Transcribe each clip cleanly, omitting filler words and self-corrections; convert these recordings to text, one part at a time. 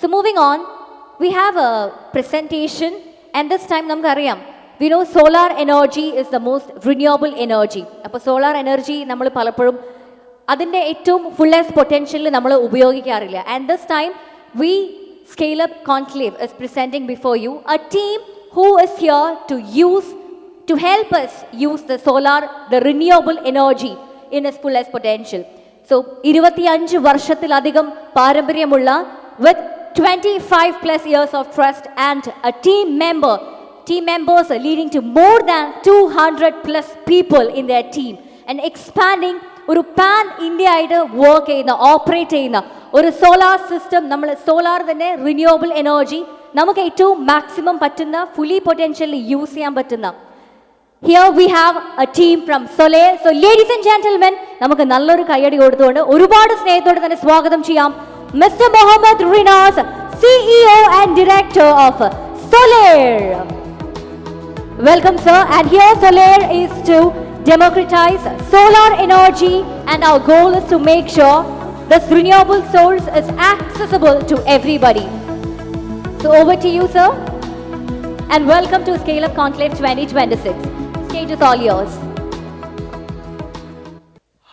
So moving on, we have a presentation, and this time നമുക്കറിയാം, we know solar energy is the most renewable energy. അപ്പോൾ solar energy നമ്മൾ പലപ്പോഴും അതിൻ്റെ ഏറ്റവും fullest potential നമ്മൾ ഉപയോഗിക്കാറില്ല. And this time, we Scale Up Conclave is presenting before you a team who is here to help us use the solar, the renewable energy in its fullest potential. So, 25 വർഷത്തിലധികം പാരമ്പര്യമുള്ള with 25 plus years of trust and a team members are leading to more than 200 plus people in their team and expanding ഒരു pan India ആയിട്ട് work ചെയ്യുന്ന operate ചെയ്യുന്ന ഒരു solar system. നമ്മൾ solar തന്നെ renewable energy നമുക്ക് ഏറ്റവും മാക്സിമം പറ്റുന്ന ഫുള്ളി പൊട്ടൻഷ്യലി യൂസ് ചെയ്യാൻ പറ്റുന്ന here we have a team from Solayar. So ladies and gentlemen, നമുക്ക് നല്ലൊരു കയ്യടി കൊടുത്തുകൊണ്ട് ഒരുപാട് സ്നേഹത്തോടെ തന്നെ സ്വാഗതം ചെയ്യാം mister Muhammad Rinas, CEO and Director of Solar. Welcome sir, and here Solar is to democratize solar energy, and our goal is to make sure this renewable source is accessible to everybody. So over to you sir, and welcome to Scale Up Conclave 2026. Stage is all yours.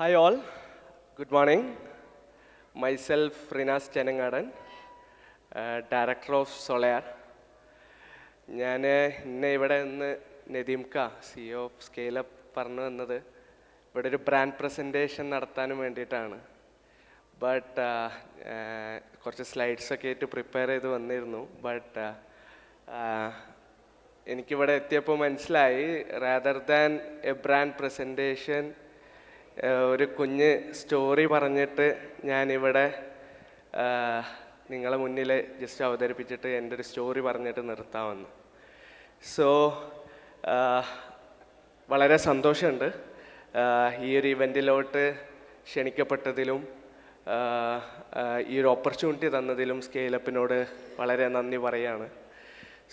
Hi all, good morning. Myself Rinas Chenangadan, Director of Solar. ഞാൻ ഇന്ന് ഇവിടെ നിന്ന് നദീംക CEO of Scale Up പറഞ്ഞു വന്നത് ഇവിടെ ഒരു brand presentation നടത്താനും വേണ്ടിയിട്ടാണ്. ബട്ട് കുറച്ച് സ്ലൈഡ്സൊക്കെ ആയിട്ട് പ്രിപ്പയർ ചെയ്ത് വന്നിരുന്നു. ബട്ട് എനിക്കിവിടെ എത്തിയപ്പോൾ മനസ്സിലായി, rather than A brand presentation ഒരു കുഞ്ഞ് സ്റ്റോറി പറഞ്ഞിട്ട് ഞാനിവിടെ നിങ്ങളെ മുന്നിൽ ജസ്റ്റ് അവതരിപ്പിച്ചിട്ട് എൻ്റെ ഒരു സ്റ്റോറി പറഞ്ഞിട്ട് നിർത്താമെന്ന്. സോ വളരെ സന്തോഷമുണ്ട് ഈ ഒരു ഇവൻറ്റിലോട്ട് ക്ഷണിക്കപ്പെട്ടതിലും ഈ ഒരു ഓപ്പർച്യൂണിറ്റി തന്നതിലും സ്കെയിലപ്പിനോട് വളരെ നന്ദി പറയാണ്.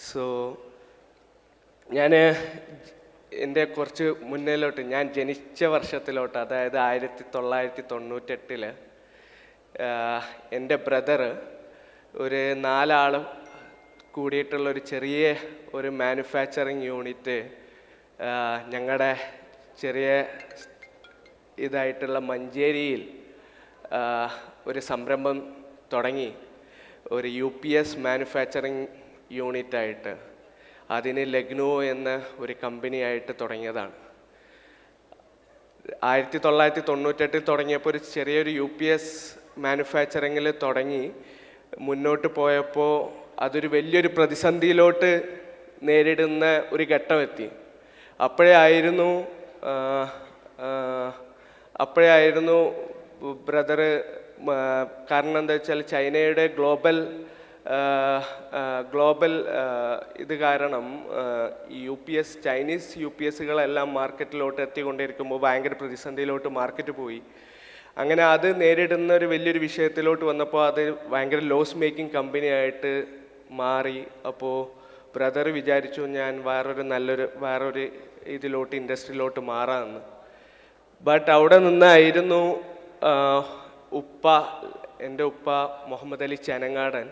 സോ ഞാൻ എൻ്റെ കുറച്ച് മുന്നിലോട്ട്, ഞാൻ ജനിച്ച വർഷത്തിലോട്ട്, അതായത് 1998 എൻ്റെ ബ്രദറ് ഒരു 4 ആൾ കൂടിയിട്ടുള്ളൊരു ചെറിയ ഒരു മാനുഫാക്ചറിങ് യൂണിറ്റ് ഞങ്ങളുടെ ചെറിയ ഇതായിട്ടുള്ള മഞ്ചേരിയിൽ ഒരു സംരംഭം തുടങ്ങി. ഒരു UPS മാനുഫാക്ചറിങ് യൂണിറ്റായിട്ട്. അതിന് ലഗ്നോ എന്ന ഒരു കമ്പനിയായിട്ട് തുടങ്ങിയതാണ്. 1998 തുടങ്ങിയപ്പോൾ ഒരു ചെറിയൊരു UPS മാനുഫാക്ചറിങ്ങിൽ തുടങ്ങി മുന്നോട്ട് പോയപ്പോൾ അതൊരു വലിയൊരു പ്രതിസന്ധിയിലോട്ട് നേരിടുന്ന ഒരു ഘട്ടമെത്തി. അപ്പോഴായിരുന്നു ബ്രദറ്, കാരണം എന്താ വെച്ചാൽ ചൈനയുടെ ഗ്ലോബൽ ഇത് കാരണം ചൈനീസ് UPSകളെല്ലാം മാർക്കറ്റിലോട്ട് എത്തിക്കൊണ്ടിരിക്കുമ്പോൾ ഭയങ്കര പ്രതിസന്ധിയിലോട്ട് മാർക്കറ്റ് പോയി. അങ്ങനെ അത് നേരിടുന്ന ഒരു വലിയൊരു വിഷയത്തിലോട്ട് വന്നപ്പോൾ അത് ഭയങ്കര ലോസ് മേക്കിംഗ് കമ്പനിയായിട്ട് മാറി. അപ്പോൾ ബ്രദർ വിചാരിച്ചു ഞാൻ വേറൊരു ഇതിലോട്ട് ഇൻഡസ്ട്രിയിലോട്ട് മാറാമെന്ന്. ബട്ട് അവിടെ നിന്നായിരുന്നു എൻ്റെ ഉപ്പ മുഹമ്മദ് അലി ചനങ്ങാടൻ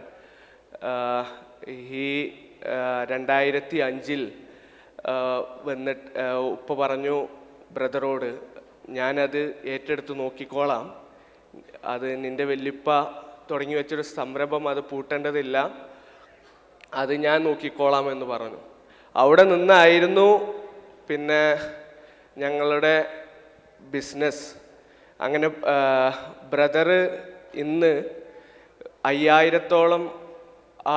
ഈ 2005 വന്നിട്ട് ഉപ്പ പറഞ്ഞു ബ്രദറോട്, ഞാനത് ഏറ്റെടുത്ത് നോക്കിക്കോളാം, അത് നിൻ്റെ വല്യപ്പ തുടങ്ങി വെച്ചൊരു സംരംഭം, അത് പൂട്ടേണ്ടതില്ല, അത് ഞാൻ നോക്കിക്കോളാം എന്ന് പറഞ്ഞു. അവിടെ നിന്നായിരുന്നു പിന്നെ ഞങ്ങളുടെ ബിസിനസ്. അങ്ങനെ ബ്രദറ് ഇന്ന് 5000-ഓളം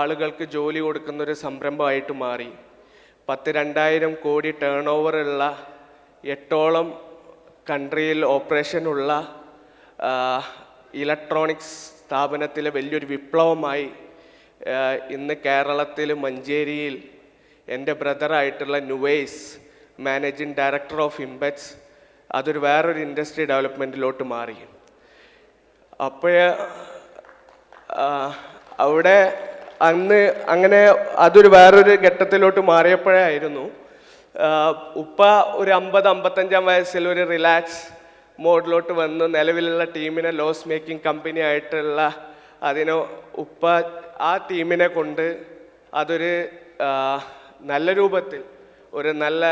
ആളുകൾക്ക് ജോലി കൊടുക്കുന്നൊരു സംരംഭമായിട്ട് മാറി. 10,000-2000 കോടി ടേൺ ഓവറുള്ള 8ഓളം കൺട്രിയിൽ ഓപ്പറേഷനുള്ള ഇലക്ട്രോണിക്സ് സ്ഥാപനത്തിലെ വലിയൊരു വിപ്ലവമായി ഇന്ന് കേരളത്തിൽ മഞ്ചേരിയിൽ എൻ്റെ ബ്രദറായിട്ടുള്ള Nuvais, managing director of Impex, അതൊരു വേറൊരു ഇൻഡസ്ട്രി ഡെവലപ്മെൻറ്റിലോട്ട് മാറി. അവിടെ അങ്ങനെ അതൊരു വേറൊരു ഘട്ടത്തിലോട്ട് മാറിയപ്പോഴായിരുന്നു ഉപ്പ ഒരു 50-55 വയസ്സിൽ ഒരു റിലാക്സ് മോഡിലോട്ട് വന്ന് നിലവിലുള്ള ടീമിനെ ലോസ് മേക്കിംഗ് കമ്പനി ആയിട്ടുള്ള അതിന് ഉപ്പ ആ ടീമിനെ കൊണ്ട് അതൊരു നല്ല രൂപത്തിൽ ഒരു നല്ല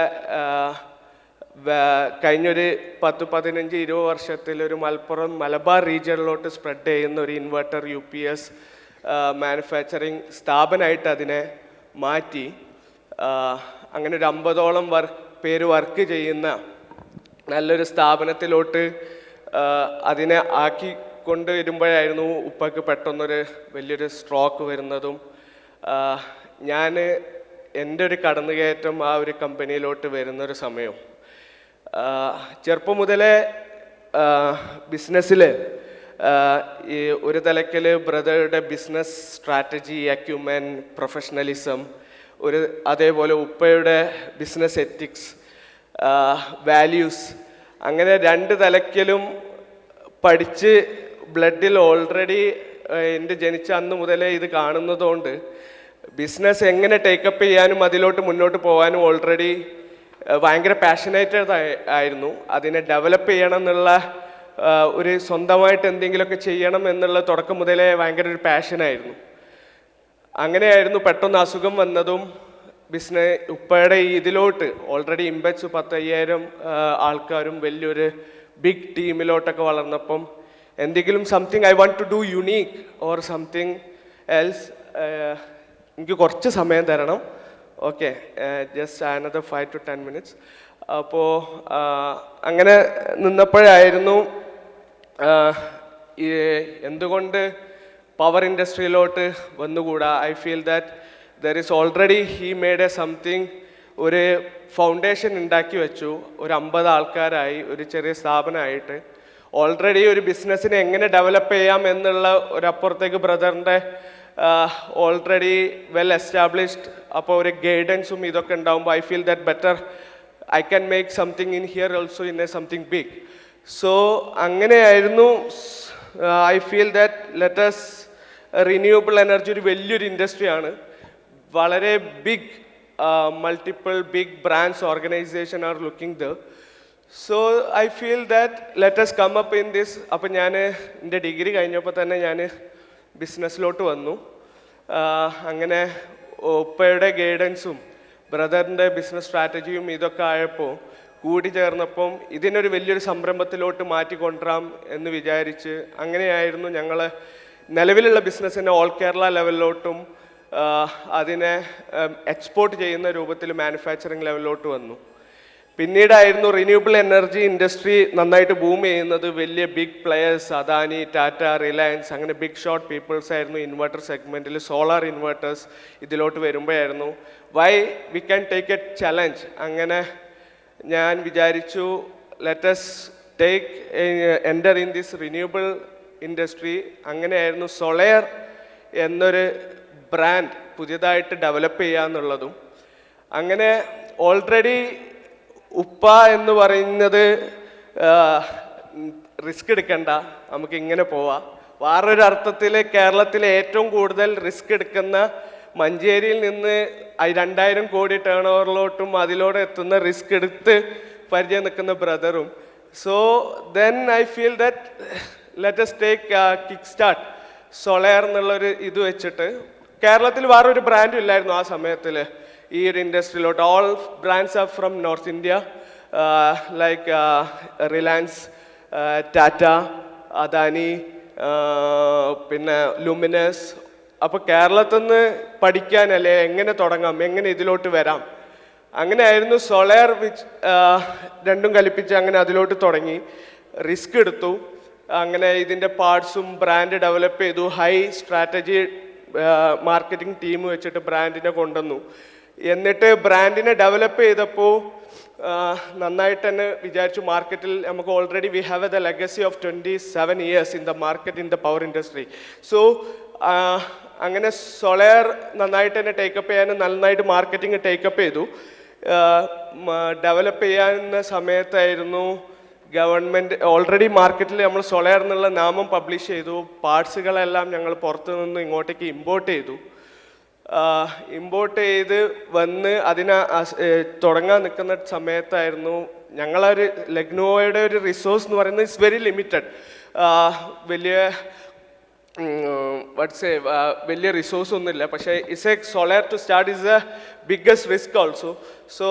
കഴിഞ്ഞൊരു 10-15-20 വർഷത്തിൽ ഒരു മലപ്പുറം മലബാർ റീജിയനിലോട്ട് സ്പ്രെഡ് ചെയ്യുന്ന ഒരു ഇൻവെർട്ടർ UPS മാനുഫാക്ചറിങ് സ്ഥാപനമായിട്ട് അതിനെ മാറ്റി അങ്ങനെ ഒരു 50ഓളം പേര് വർക്ക് ചെയ്യുന്ന നല്ലൊരു സ്ഥാപനത്തിലോട്ട് അതിനെ ആക്കിക്കൊണ്ട് വരുമ്പോഴായിരുന്നു ഉപ്പയ്ക്ക് പെട്ടെന്നൊരു വലിയൊരു സ്ട്രോക്ക് വരുന്നതും ഞാൻ എൻ്റെ ഒരു കടന്നുകയറ്റം ആ ഒരു കമ്പനിയിലോട്ട് വരുന്നൊരു സമയം. ചെറുപ്പം മുതലേ ബിസിനസ്സിൽ ഈ ഒരു തലക്കൽ ബ്രദറുടെ ബിസിനസ് സ്ട്രാറ്റജി, അക്യുമെൻ, പ്രൊഫഷണലിസം, അതേപോലെ ഉപ്പയുടെ ബിസിനസ് എത്തിക്സ്, വാല്യൂസ്, അങ്ങനെ 2 തലക്കലും പഠിച്ച് ബ്ലഡിൽ ഓൾറെഡി എൻ്റെ ജനിച്ച അന്ന് മുതലേ ഇത് കാണുന്നതുകൊണ്ട് ബിസിനസ് എങ്ങനെ ടേക്കപ്പ് ചെയ്യാനും അതിലോട്ട് മുന്നോട്ട് പോകാനും ഓൾറെഡി ഭയങ്കര പാഷനേറ്റഡ് ആയിരുന്നു. അതിനെ ഡെവലപ്പ് ചെയ്യണം എന്നുള്ള ഒരു സ്വന്തമായിട്ട് എന്തെങ്കിലുമൊക്കെ ചെയ്യണം എന്നുള്ള തുടക്കം മുതലേ ഭയങ്കര ഒരു പാഷനായിരുന്നു. അങ്ങനെയായിരുന്നു പെട്ടെന്ന് അസുഖം വന്നതും ഉപ്പയുടെ ഇതിലോട്ട് ഓൾറെഡി ഇമ്പെക്സ് 10,000 ആൾക്കാരും വലിയൊരു ബിഗ് ടീമിലോട്ടൊക്കെ വളർന്നപ്പം എന്തെങ്കിലും something I want to do unique or something else, എനിക്ക് കുറച്ച് സമയം തരണം, okay, just another 5 to 10 minutes. അപ്പോൾ അങ്ങനെ നിന്നപ്പോഴായിരുന്നു എന്തുകൊണ്ട് പവർ ഇൻഡസ്ട്രിയിലോട്ട് വന്നുകൂടാ. I feel that there is already he made a something, ഒരു ഫൗണ്ടേഷൻ ഉണ്ടാക്കി വെച്ചു, ഒരു 50 ആൾക്കാരായി ഒരു ചെറിയ സ്ഥാപനമായിട്ട് ഓൾറെഡി ഒരു ബിസിനസ്സിനെ എങ്ങനെ ഡെവലപ്പ് ചെയ്യാം എന്നുള്ള ഒരപ്പുറത്തേക്ക് ബ്രദറിൻ്റെ ഓൾറെഡി വെൽ എസ്റ്റാബ്ലിഷ്ഡ്, അപ്പോൾ ഒരു ഗൈഡൻസും ഇതൊക്കെ ഉണ്ടാകുമ്പോൾ I feel that better I can make something in here also in a something big. So അങ്ങനെയായിരുന്നു. I feel that let's renewable energy ഒരു വലിയൊരു ഇൻഡസ്ട്രിയാണ്, വളരെ big multiple big brands organisation are looking the. So I feel that let's come up in this. അപ്പം ഞാൻ എൻ്റെ degree കഴിഞ്ഞപ്പോൾ തന്നെ ഞാൻ ബിസിനസ്സിലോട്ട് വന്നു. അങ്ങനെ ഉപ്പയുടെ ഗൈഡൻസും ബ്രദറിൻ്റെ ബിസിനസ് സ്ട്രാറ്റജിയും ഇതൊക്കെ ആയപ്പോൾ കൂടി ചേർന്നപ്പം ഇതിനൊരു വലിയൊരു സംരംഭത്തിലോട്ട് മാറ്റിക്കൊണ്ടുവരാം എന്ന് വിചാരിച്ച് അങ്ങനെയായിരുന്നു ഞങ്ങൾ നിലവിലുള്ള ബിസിനസ്സിനെ ഓൾ കേരള ലെവലിലോട്ടും അതിനെ എക്സ്പോർട്ട് ചെയ്യുന്ന രൂപത്തിൽ മാനുഫാക്ചറിങ് ലെവലിലോട്ട് വന്നു. പിന്നീടായിരുന്നു റിന്യൂവബിൾ എനർജി ഇൻഡസ്ട്രി നന്നായിട്ട് ബൂം ചെയ്യുന്നത്. വലിയ big players, Adani, Tata, Reliance, അങ്ങനെ ബിഗ് ഷോട്ട് പീപ്പിൾസ് ആയിരുന്നു ഇൻവെർട്ടർ സെഗ്മെൻറ്റിൽ. സോളാർ ഇൻവെർട്ടേഴ്സ് ഇതിലോട്ട് വരുമ്പോഴായിരുന്നു why we can take a challenge. അങ്ങനെ ഞാൻ വിചാരിച്ചു let's take enter in this renewable industry. അങ്ങനെയായിരുന്നു സോളയർ എന്നൊരു ബ്രാൻഡ് പുതിയതായിട്ട് ഡെവലപ്പ് ചെയ്യുക എന്നുള്ളതും. അങ്ങനെ ഓൾറെഡി ഉപ്പ എന്ന് പറയുന്നത് റിസ്ക് എടുക്കണ്ട, നമുക്ക് ഇങ്ങനെ പോവാം. വേറൊരു അർത്ഥത്തിൽ കേരളത്തിലെ ഏറ്റവും കൂടുതൽ റിസ്ക് എടുക്കുന്ന മഞ്ചേരിയിൽ നിന്ന് 2000 കോടി ടേൺ ഓവറിലോട്ടും അതിലൂടെ എത്തുന്ന റിസ്ക് എടുത്ത് പരിചയം നിൽക്കുന്ന ബ്രദറും. So then I feel that let's take kick start Solayar എന്നുള്ളൊരു ഇത് വെച്ചിട്ട്. കേരളത്തിൽ വേറൊരു ബ്രാൻഡും ഇല്ലായിരുന്നു ആ സമയത്തിൽ ഈ ഒരു ഇൻഡസ്ട്രിയിലോട്ട്. All brands are from north India, like Reliance, Tata, Adani, പിന്നെ ലുമിനസ്. അപ്പോൾ കേരളത്തിൽ നിന്ന് പഠിക്കാനല്ലേ എങ്ങനെ തുടങ്ങാം, എങ്ങനെ ഇതിലോട്ട് വരാം, അങ്ങനെയായിരുന്നു സോളയർ രണ്ടും കൽപ്പിച്ച് അങ്ങനെ അതിലോട്ട് തുടങ്ങി. റിസ്ക് എടുത്തു. അങ്ങനെ ഇതിൻ്റെ പാർട്സും ബ്രാൻഡ് ഡെവലപ്പ് ചെയ്തു. ഹൈ സ്ട്രാറ്റജി മാർക്കറ്റിംഗ് ടീം വെച്ചിട്ട് ബ്രാൻഡിനെ കൊണ്ടുവന്നു. എന്നിട്ട് ബ്രാൻഡിനെ ഡെവലപ്പ് ചെയ്തപ്പോൾ നന്നായിട്ട് തന്നെ വിചാരിച്ചു മാർക്കറ്റിൽ നമുക്ക് already we have the legacy of 27 years in the market in the power industry. So അങ്ങനെ സോളയർ നന്നായിട്ട് തന്നെ ടേക്കപ്പ് ചെയ്യാനും നന്നായിട്ട് മാർക്കറ്റിംഗ് ടേക്കപ്പ് ചെയ്തു. ഡെവലപ്പ് ചെയ്യാവുന്ന സമയത്തായിരുന്നു ഗവൺമെൻറ് ഓൾറെഡി മാർക്കറ്റിൽ നമ്മൾ സോളയർ എന്നുള്ള നാമം പബ്ലിഷ് ചെയ്തു. പാർട്സുകളെല്ലാം ഞങ്ങൾ പുറത്തു നിന്ന് ഇങ്ങോട്ടേക്ക് ഇമ്പോർട്ട് ചെയ്തു. ഇമ്പോർട്ട് ചെയ്ത് വന്ന് അതിനെ തുടങ്ങാൻ നിൽക്കുന്ന സമയത്തായിരുന്നു ഞങ്ങളൊരു ലക്നോയുടെ ഒരു റിസോഴ്സ് എന്ന് പറയുന്നത് ഇറ്റ്സ് വെരി ലിമിറ്റഡ്. വലിയ വലിയ റിസോഴ്സ് ഒന്നുമില്ല, പക്ഷേ solar to start is a biggest risk also. So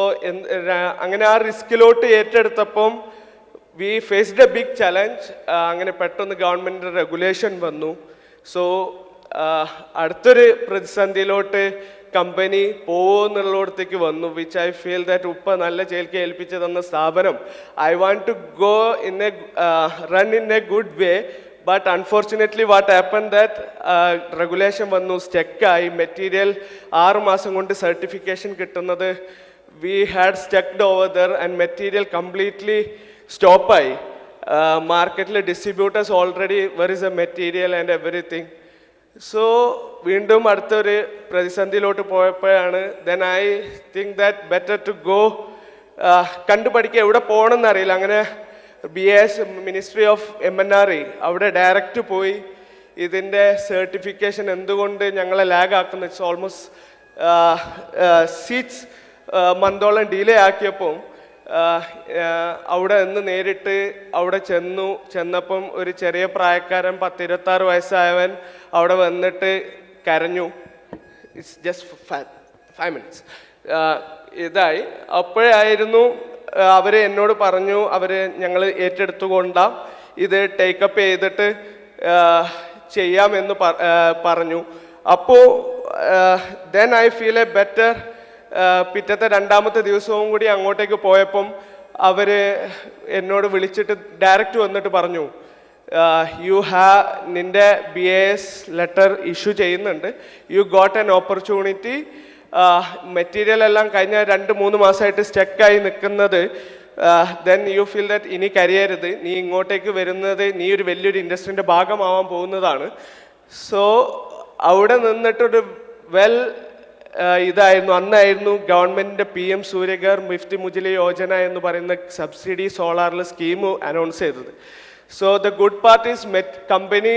അങ്ങനെ ആ റിസ്കിലോട്ട് ഏറ്റെടുത്തപ്പം we faced a big challenge. അങ്ങനെ പെട്ടെന്ന് ഗവൺമെൻറ് റെഗുലേഷൻ വന്നു. സോ അടുത്തൊരു പ്രതിസന്ധിയിലോട്ട് കമ്പനി പോകുന്നുള്ളിടത്തേക്ക് വന്നു, വിച്ച് ഐ ഫീൽ ദാറ്റ് ഉപ്പ നല്ല ചേൽക്ക് ഏൽപ്പിച്ച് തന്ന സ്ഥാപനം I want to go in a run in a good way. But unfortunately what happen that regulation വന്നു, സ്റ്റക്കായി. മെറ്റീരിയൽ 6 മാസം കൊണ്ട് സർട്ടിഫിക്കേഷൻ കിട്ടുന്നത് we had stucked over there and material completely സ്റ്റോപ്പായി. മാർക്കറ്റിൽ distributors already were is a material and everything. So വീണ്ടും അടുത്തൊരു പ്രതിസന്ധിയിലോട്ട് പോയപ്പോഴാണ് then I think that better to go കണ്ടുപഠിക്കുക, എവിടെ പോകണമെന്ന് അറിയില്ല. അങ്ങനെ BAS മിനിസ്ട്രി ഓഫ് MNRE അവിടെ ഡയറക്റ്റ് പോയി ഇതിൻ്റെ സർട്ടിഫിക്കേഷൻ എന്തുകൊണ്ട് ഞങ്ങളെ ലാഗ് ആക്കുന്നു, ഇറ്റ്സ് ഓൾമോസ്റ്റ് 6 മന്തോളം ഡിലേ ആക്കിയപ്പോൾ അവിടെ നിന്ന് നേരിട്ട് അവിടെ ചെന്നപ്പം ഒരു ചെറിയ പ്രായക്കാരൻ 10-26 വയസ്സായവൻ അവിടെ വന്നിട്ട് കരഞ്ഞു. ഇറ്റ്സ് ജസ്റ്റ് 5 minutes ഇതായി. അപ്പോഴായിരുന്നു അവർ എന്നോട് പറഞ്ഞു, ഞങ്ങൾ ഏറ്റെടുത്തുകൊണ്ടാം ഇത് ടേക്കപ്പ് ചെയ്തിട്ട് ചെയ്യാമെന്ന് പറഞ്ഞു. അപ്പോൾ then I feel a better. പിറ്റത്തെ 2ാമത്തെ ദിവസവും കൂടി അങ്ങോട്ടേക്ക് പോയപ്പം അവർ എന്നോട് വിളിച്ചിട്ട് ഡയറക്റ്റ് വന്നിട്ട് പറഞ്ഞു, നിൻ്റെ BAS ലെറ്റർ ഇഷ്യൂ ചെയ്യുന്നുണ്ട്, you got an opportunity. Material എല്ലാം കഴിഞ്ഞ 2-3 മാസമായിട്ട് സ്റ്റക്കായി നിൽക്കുന്നത്, ദെൻ യു ഫീൽ ദാറ്റ് ഇനി കരയരുത്, നീ ഇങ്ങോട്ടേക്ക് വരുന്നത് നീ ഒരു വലിയൊരു ഇൻഡസ്ട്രീൻ്റെ ഭാഗമാവാൻ പോകുന്നതാണ്. സോ അവിടെ നിന്നിട്ടൊരു ഇതായിരുന്നു. അന്നായിരുന്നു ഗവൺമെൻറ്റിൻ്റെ PM സൂര്യഘർ മുഫ്തി മുജിലി യോജന എന്ന് പറയുന്ന സബ്സിഡി സോളാറിൽ സ്കീം അനൗൺസ് ചെയ്തത്. So the good part is company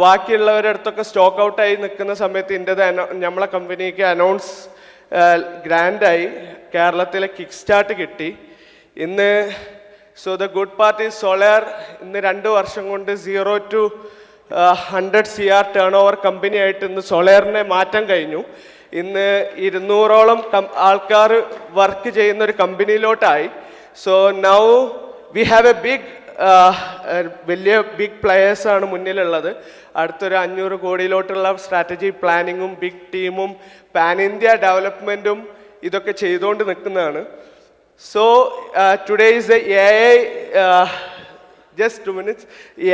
ബാക്കിയുള്ളവരുടെ അടുത്തൊക്കെ സ്റ്റോക്ക് ഔട്ടായി നിൽക്കുന്ന സമയത്ത് നമ്മളെ കമ്പനിക്ക് അനൗൺസ് ഗ്രാൻഡായി കേരളത്തിലെ കിക്ക് സ്റ്റാർട്ട് കിട്ടി. ഇന്ന് so the good part is solar ഇന്ന് 2 വർഷം കൊണ്ട് 0 to 100 CR ടേൺ ഓവർ കമ്പനിയായിട്ട് ഇന്ന് സോളാറിനെ മാറ്റാൻ കഴിഞ്ഞു. ഇന്ന് 200ഓളം ആൾക്കാർ വർക്ക് ചെയ്യുന്ന ഒരു കമ്പനിയിലോട്ടായി. So now we have a വലിയ ബിഗ് പ്ലെയേഴ്സാണ് മുന്നിലുള്ളത്. അടുത്തൊരു 500 കോടിയിലോട്ടുള്ള സ്ട്രാറ്റജി പ്ലാനിങ്ങും ബിഗ് ടീമും പാൻ ഇന്ത്യ ഡെവലപ്മെൻറ്റും ഇതൊക്കെ ചെയ്തുകൊണ്ട് നിൽക്കുന്നതാണ്. So today is the AI, just 2 minutes,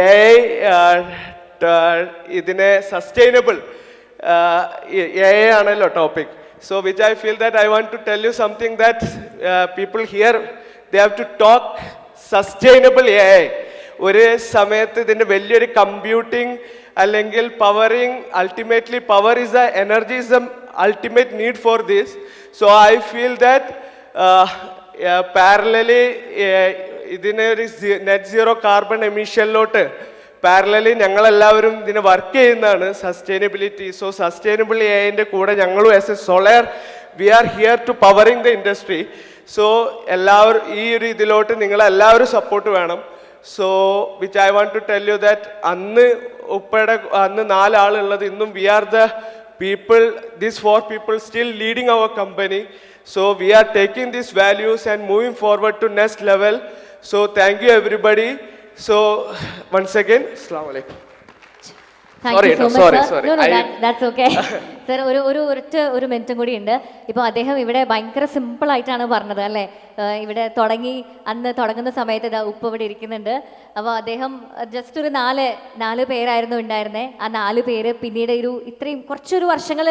AI ഇതിനെ സസ്റ്റൈനബിൾ AI ആണല്ലോ topic. So which I feel that I want to tell you something that people here they have to talk sustainable AI. ഒരു സമയത്ത് ഇതിൻ്റെ വലിയൊരു computing അല്ലെങ്കിൽ powering, ultimately power is the energy is the ultimate need for this. So I feel that parallelly ഇതിനൊരു net zero carbon എമിഷനിലോട്ട് parallelly ഞങ്ങളെല്ലാവരും ഇതിന് work ചെയ്യുന്നതാണ് sustainability. So sustainable AIൻ്റെ കൂടെ ഞങ്ങളും as a solar we are here to powering the industry. So എല്ലാവരും ഈ ഒരു ഇതിലോട്ട് നിങ്ങളെല്ലാവരും സപ്പോർട്ട് വേണം. So which I want to tell you that അന്ന് 4 ആളുള്ളത് ഇന്നും we are the people, these 4 people still leading our company. So we are taking these values and moving forward to next level. So thank you everybody. So once again, Assalamu alaikum. Thank you so much, sir. No, that's okay. Sir ഒരു മിനിറ്റും കൂടി ഉണ്ട്. ഇപ്പോൾ അദ്ദേഹം ഇവിടെ ഭയങ്കര സിമ്പിളായിട്ടാണ് പറഞ്ഞത് അല്ലേ. ഇവിടെ അന്ന് തുടങ്ങുന്ന സമയത്ത് ഇതാ ഉപ്പ് ഇവിടെ ഇരിക്കുന്നുണ്ട്. അപ്പോൾ അദ്ദേഹം ജസ്റ്റ് ഒരു 4 പേരായിരുന്നു ഉണ്ടായിരുന്നത്. ആ 4 പേര് പിന്നീട് കുറച്ചൊരു വർഷങ്ങൾ,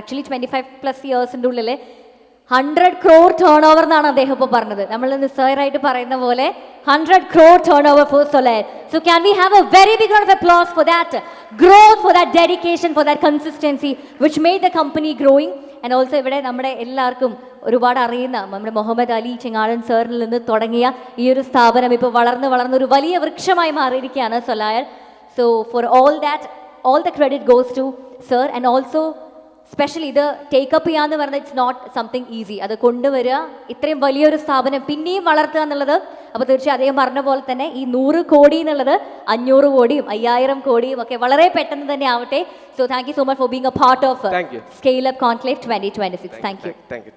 ആക്ച്വലി 25+ ഇയേഴ്സിൻ്റെ ഉള്ളിൽ 100 crore ടേൺ ഓവർ എന്നാണ് അദ്ദേഹം ഇപ്പോൾ പറഞ്ഞത്. നമ്മൾ നിസ്സാരമായിട്ട് പറയുന്ന പോലെ 100 crore turnover for solar. So can we have a very big round of applause for that growth, for that dedication, for that consistency which made the company growing. And also ഇവിടെ നമ്മുടെ എല്ലാവർക്കും ഒരുപാട് അറിയുന്ന നമ്മുടെ മുഹമ്മദ് അലി ചെങ്ങാടൻ സാറിൽ നിന്ന് തുടങ്ങിയ ഈ ഒരു സ്ഥാപനം ഇപ്പോൾ വളർന്ന് ഒരു വലിയ വൃക്ഷമായി മാറിയിരിക്കുകയാണ് solar. So for all the credit goes to sir. And also specially ഇത് ടേക്കപ്പ് ചെയ്യാന്ന് പറഞ്ഞാൽ ഇറ്റ്സ് നോട്ട് സംതിങ് ഈസി. അത് കൊണ്ടുവരിക, ഇത്രയും വലിയൊരു സ്ഥാപനം പിന്നെയും വളർത്തുക എന്നുള്ളത്. അപ്പോൾ തീർച്ചയായും അദ്ദേഹം പറഞ്ഞ പോലെ തന്നെ ഈ 100 കോടി എന്നുള്ളത് 500 കോടിയും 5000 കോടിയും ഒക്കെ വളരെ പെട്ടെന്ന് തന്നെ ആവട്ടെ. So thank you so much for being A part of Thank you. Scale up conclave 2026. Thank you. Thank you.